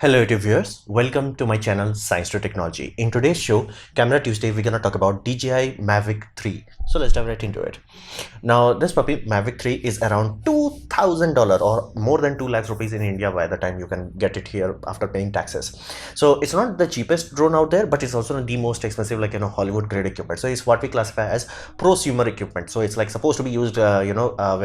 Hello YouTube viewers, welcome to my channel Science to Technology. In today's show, Camera Tuesday, we're gonna talk about DJI Mavic 3. So let's dive right into it. Now this puppy Mavic 3 is around $2,000 or more than 2 lakhs rupees in India by the time you can get it here after paying taxes. So it's not the cheapest drone out there, but it's also not the most expensive, like Hollywood grade equipment. So it's what we classify as prosumer equipment. So it's like supposed to be used where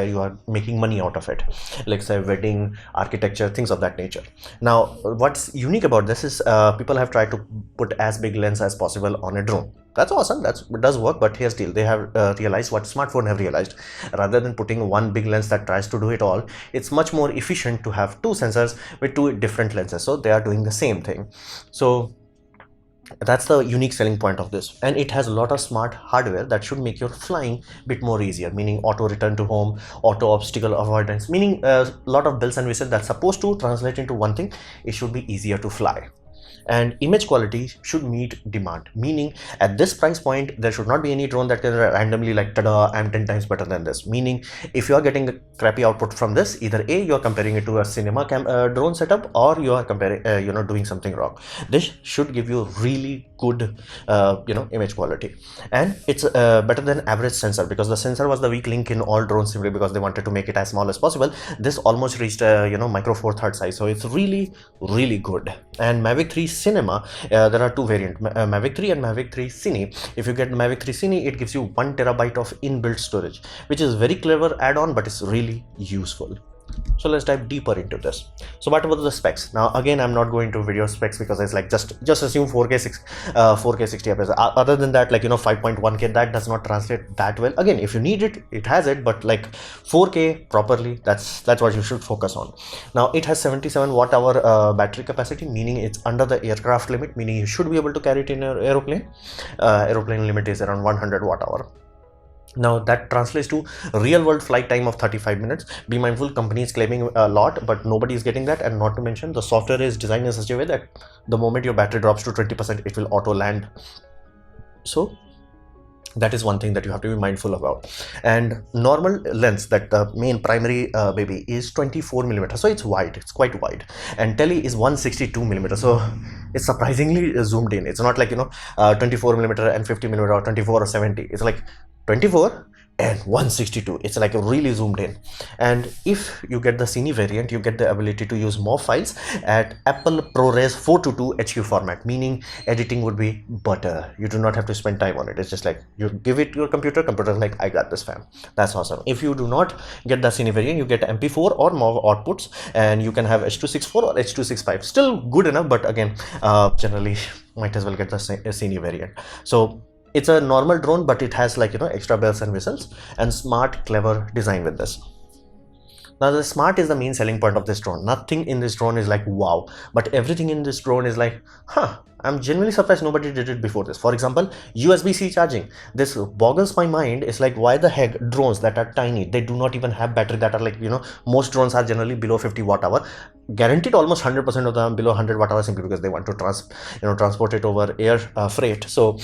you are making money out of it, like say wedding, architecture, things of that nature. Now what's unique about this is people have tried to put as big lens as possible on a drone. That's awesome, it does work, but here's the deal. They have realized what smartphone have realized. Rather than putting one big lens that tries to do it all, it's much more efficient to have two sensors with two different lenses, so they are doing the same thing. So that's the unique selling point of this, and it has a lot of smart hardware that should make your flying a bit more easier, meaning auto return to home, auto obstacle avoidance, meaning a lot of bells and whistles that's supposed to translate into one thing. It should be easier to fly. And image quality should meet demand, meaning at this price point there should not be any drone that can randomly like tada, I'm 10 times better than this. Meaning if you are getting a crappy output from this, either A, you're comparing it to a cinema drone setup, or you are comparing doing something wrong. This should give you really good image quality, and it's better than average sensor, because the sensor was the weak link in all drones simply because they wanted to make it as small as possible. This almost reached micro four third size, so it's really good. And Mavic 3 Cinema, there are two variants, Mavic 3 and Mavic 3 Cine. If you get Mavic 3 Cine, it gives you 1 terabyte of inbuilt storage, which is very clever add-on, but it's really useful. So let's dive deeper into this. So what about the specs? Now again, I'm not going to video specs because it's like just assume 4K 60 fps. Other than that, 5.1K, that does not translate that well. Again, if you need it, it has it, but like 4K properly, that's what you should focus on. Now it has 77 watt hour battery capacity, meaning it's under the aircraft limit, meaning you should be able to carry it in your aeroplane. Aeroplane limit is around 100 watt hour. Now that translates to real world flight time of 35 minutes. Be mindful, company is claiming a lot, but nobody is getting that. And not to mention, the software is designed in such a way that the moment your battery drops to 20%, it will auto land. So that is one thing that you have to be mindful about. And normal lens, that the main primary baby, is 24 millimeters, so it's wide, it's quite wide. And tele is 162 millimeters, so it's surprisingly zoomed in. It's not like 24 millimeter and 50 millimeter, or 24 or 70. It's like 24 and 162. It's like really zoomed in. And if you get the Cine variant, you get the ability to use more files at Apple ProRes 422 HQ format, meaning editing would be butter. You do not have to spend time on it. It's just like you give it to your computer like, I got this, fam. That's awesome. If you do not get the Cine variant, you get MP4 or more outputs, and you can have H.264 or H.265. Still good enough, but again, generally might as well get the Cine variant. So it's a normal drone, but it has extra bells and whistles and smart, clever design with this. Now the smart is the main selling point of this drone. Nothing in this drone is like wow, but everything in this drone is like, I'm genuinely surprised nobody did it before this. For example, USB-C charging. This boggles my mind. It's like, why the heck drones that are tiny, they do not even have battery that are most drones are generally below 50 watt hour. Guaranteed almost 100% of them below 100 watt hour, simply because they want to transport it over air freight. So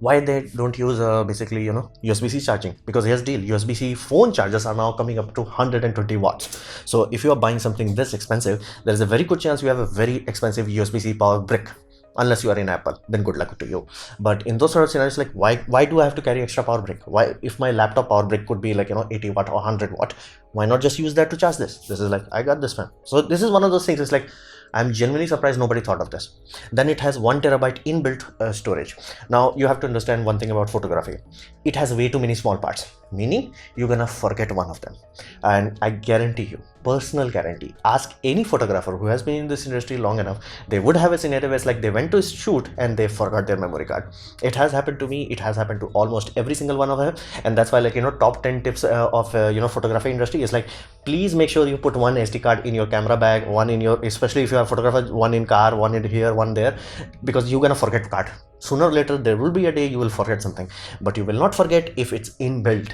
why they don't use basically USB-C charging? Because here's the deal, USB-C phone chargers are now coming up to 120 watts. So if you are buying something this expensive, there is a very good chance you have a very expensive USB-C power brick. Unless you are in Apple, then good luck to you. But in those sort of scenarios, like why do I have to carry extra power brick? Why, if my laptop power brick could be 80 watt or 100 watt, why not just use that to charge this? This is like, I got this, man. So this is one of those things. It's like, I'm genuinely surprised nobody thought of this. Then it has 1 terabyte inbuilt storage. Now you have to understand one thing about photography. It has way too many small parts, meaning you're gonna forget one of them. And I guarantee you, personal guarantee, ask any photographer who has been in this industry long enough, they would have a scenario where it's like they went to shoot and they forgot their memory card. It has happened to me. It has happened to almost every single one of them. And that's why top 10 tips of photography industry is like, please make sure you put one SD card in your camera bag, one in your, especially if you are a photographer, one in car, one in here, one there, because you're gonna forget card. Sooner or later there will be a day you will forget something, but you will not forget if it's inbuilt.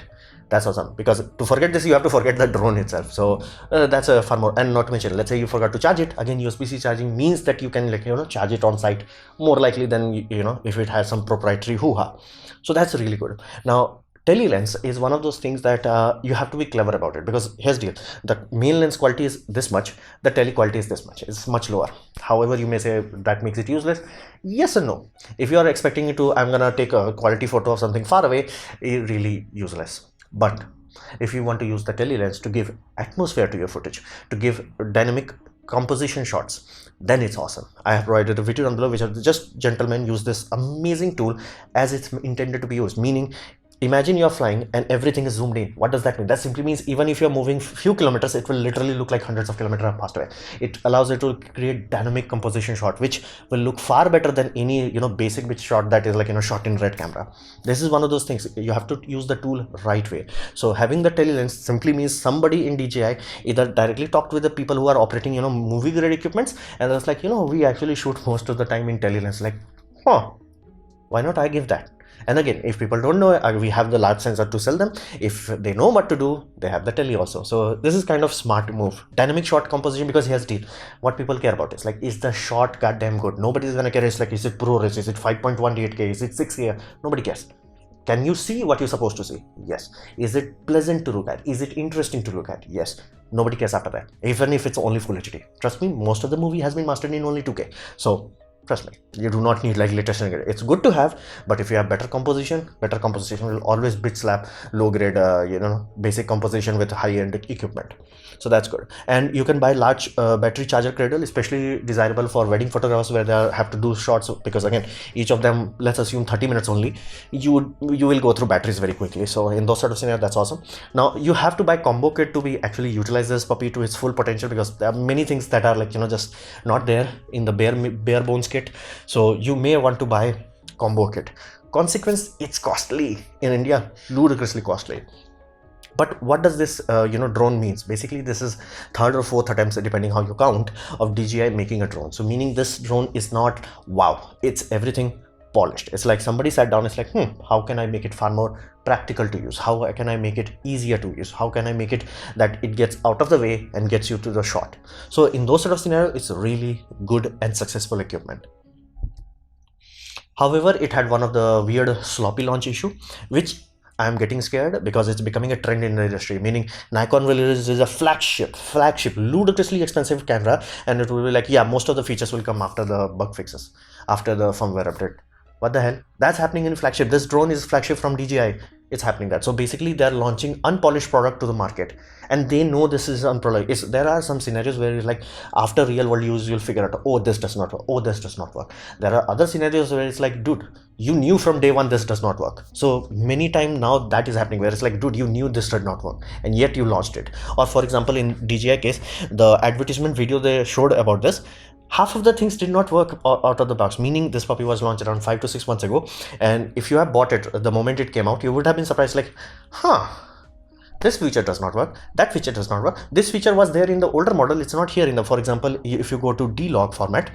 That's awesome, because to forget this, you have to forget the drone itself. So that's a far more. And not to mention, let's say you forgot to charge it. Again, USB-C charging means that you can charge it on site more likely than if it has some proprietary hoo-ha. So that's really good. Now Tele lens is one of those things that you have to be clever about it, because here's the deal: the main lens quality is this much, the tele quality is this much. It's much lower. However, you may say that makes it useless. Yes and no. If you are expecting it to, I'm gonna take a quality photo of something far away, it's really useless. But if you want to use the tele lens to give atmosphere to your footage, to give dynamic composition shots, then it's awesome. I have provided a video down below which are just gentlemen use this amazing tool as it's intended to be used. Meaning, imagine you're flying and everything is zoomed in. What does that mean? That simply means even if you're moving few kilometers, it will literally look like hundreds of kilometers passed away. It allows it to create dynamic composition shot, which will look far better than any basic bit shot that is like shot in red camera. This is one of those things. You have to use the tool right way. So having the tele lens simply means somebody in DJI either directly talked with the people who are operating movie grade equipments, and it's like we actually shoot most of the time in tele lens. Like, why not I give that? And again, if people don't know, we have the large sensor to sell them. If they know what to do, they have the tele also. So this is kind of smart move. Dynamic shot composition, because here's the deal. What people care about is like, is the shot goddamn good? Nobody's gonna care. It's like, is it ProRes? Is it 5.18K? Is it 6K? Nobody cares. Can you see what you're supposed to see? Yes. Is it pleasant to look at? Is it interesting to look at? Yes. Nobody cares after that. Even if it's only full HD. Trust me, most of the movie has been mastered in only 2K. So trust me, you do not need like latest and grade. It's good to have, but if you have better composition will always bitch slap low grade, basic composition with high end equipment. So that's good. And you can buy large battery charger cradle, especially desirable for wedding photographers where they have to do shots, because again, each of them, let's assume 30 minutes only, you will go through batteries very quickly. So in those sort of scenarios, that's awesome. Now you have to buy combo kit to be actually utilize this puppy to its full potential, because there are many things that are like just not there in the bare bones kit. So you may want to buy combo kit. Consequence, it's costly in India, ludicrously costly. But what does this drone means? Basically, this is third or fourth attempts, depending how you count, of DJI making a drone. So meaning this drone is not wow, it's everything polished. It's like somebody sat down, it's like, how can I make it far more practical to use? How can I make it easier to use? How can I make it that it gets out of the way and gets you to the shot? So in those sort of scenarios, it's really good and successful equipment. However, it had one of the weird sloppy launch issue, which I'm getting scared because it's becoming a trend in the industry. Meaning Nikon will release a flagship, ludicrously expensive camera, and it will be like, yeah, most of the features will come after the bug fixes, after the firmware update. What the hell? That's happening in flagship. This drone is flagship from DJI. It's happening that. So basically, they're launching unpolished product to the market, and they know this is unpolished. There are some scenarios where it's like after real world use, you'll figure out, oh, this does not work. Oh, this does not work. There are other scenarios where it's like, dude, you knew from day one this does not work. So many times now that is happening where it's like, dude, you knew this did not work, and yet you launched it. Or for example, in DJI case, the advertisement video they showed about this, half of the things did not work out of the box. Meaning this puppy was launched around 5 to 6 months ago, and if you have bought it the moment it came out, you would have been surprised, like, this feature does not work, that feature does not work, this feature was there in the older model, it's not here in the, for example, if you go to D-Log format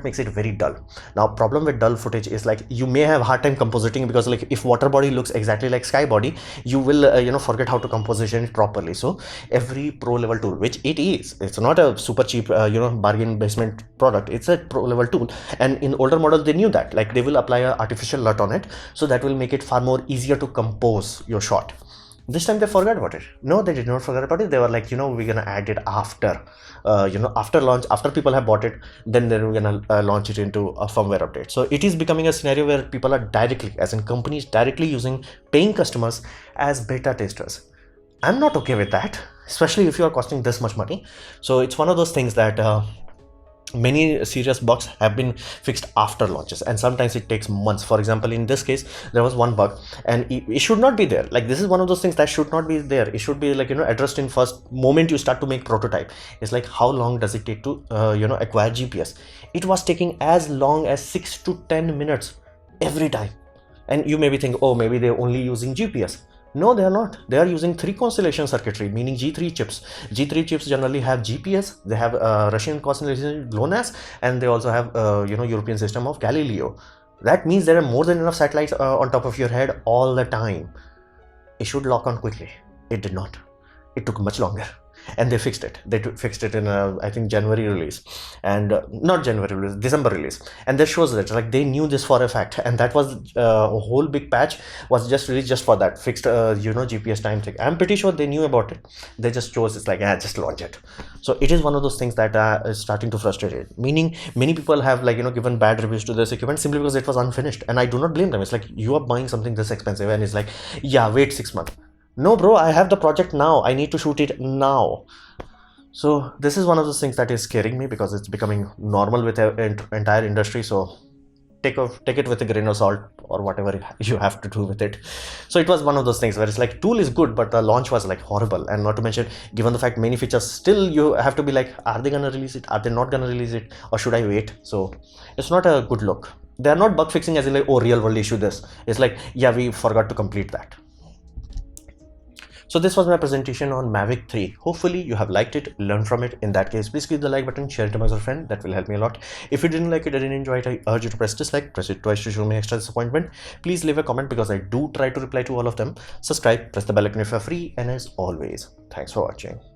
makes it very dull. Now problem with dull footage is like, you may have hard time compositing, because like if water body looks exactly like sky body, you will forget how to composition it properly. So every pro level tool, which it is, it's not a super cheap bargain basement product, it's a pro level tool, and in older models they knew that, like they will apply a artificial LUT on it, so that will make it far more easier to compose your shot. This time they forgot about it. No, they did not forget about it. They were like, we're gonna add it after, after launch, after people have bought it, then they're gonna launch it into a firmware update. So it is becoming a scenario where people are directly, as in companies, directly using paying customers as beta testers. I'm not okay with that, especially if you are costing this much money. So it's one of those things that many serious bugs have been fixed after launches, and sometimes it takes months. For example, in this case, there was one bug, and it should not be there. Like, this is one of those things that should not be there. It should be like, addressed in first moment you start to make prototype. It's like, how long does it take to acquire GPS? It was taking as long as 6 to 10 minutes every time. And you may be thinking, oh, maybe they're only using GPS. No, they are not. They are using 3 constellation circuitry, meaning G3 chips. G3 chips generally have GPS, they have Russian constellation GLONASS, and they also have European system of Galileo. That means there are more than enough satellites on top of your head all the time. It should lock on quickly. It did not. It took much longer. and they fixed it. They fixed it in I think January release, and not January release, December release. And that shows that like they knew this for a fact, and that was a whole big patch was just released just for that fixed GPS time thing. I'm pretty sure they knew about it. They just chose it's like just launch it. So it is one of those things that is starting to frustrate it. Meaning many people have like given bad reviews to this equipment simply because it was unfinished, and I do not blame them. It's like you are buying something this expensive and it's like, yeah, wait 6 months. No bro, I have the project now, I need to shoot it now. So this is one of those things that is scaring me because it's becoming normal with the entire industry. So take it with a grain of salt or whatever you have to do with it. So it was one of those things where it's like tool is good, but the launch was like horrible. And not to mention, given the fact many features, still you have to be like, are they gonna release it, are they not gonna release it, or should I wait? So it's not a good look. They are not bug fixing as in like, oh, real world issue this. It's like, yeah, we forgot to complete that. So this was my presentation on Mavic 3. Hopefully you have liked it, learned from it. In that case, please click the like button, share it amongst your friend. That will help me a lot. If you didn't like it or didn't enjoy it, I urge you to press dislike, press it twice to show me extra disappointment. Please leave a comment because I do try to reply to all of them. Subscribe, press the bell icon if you're free, and as always, thanks for watching.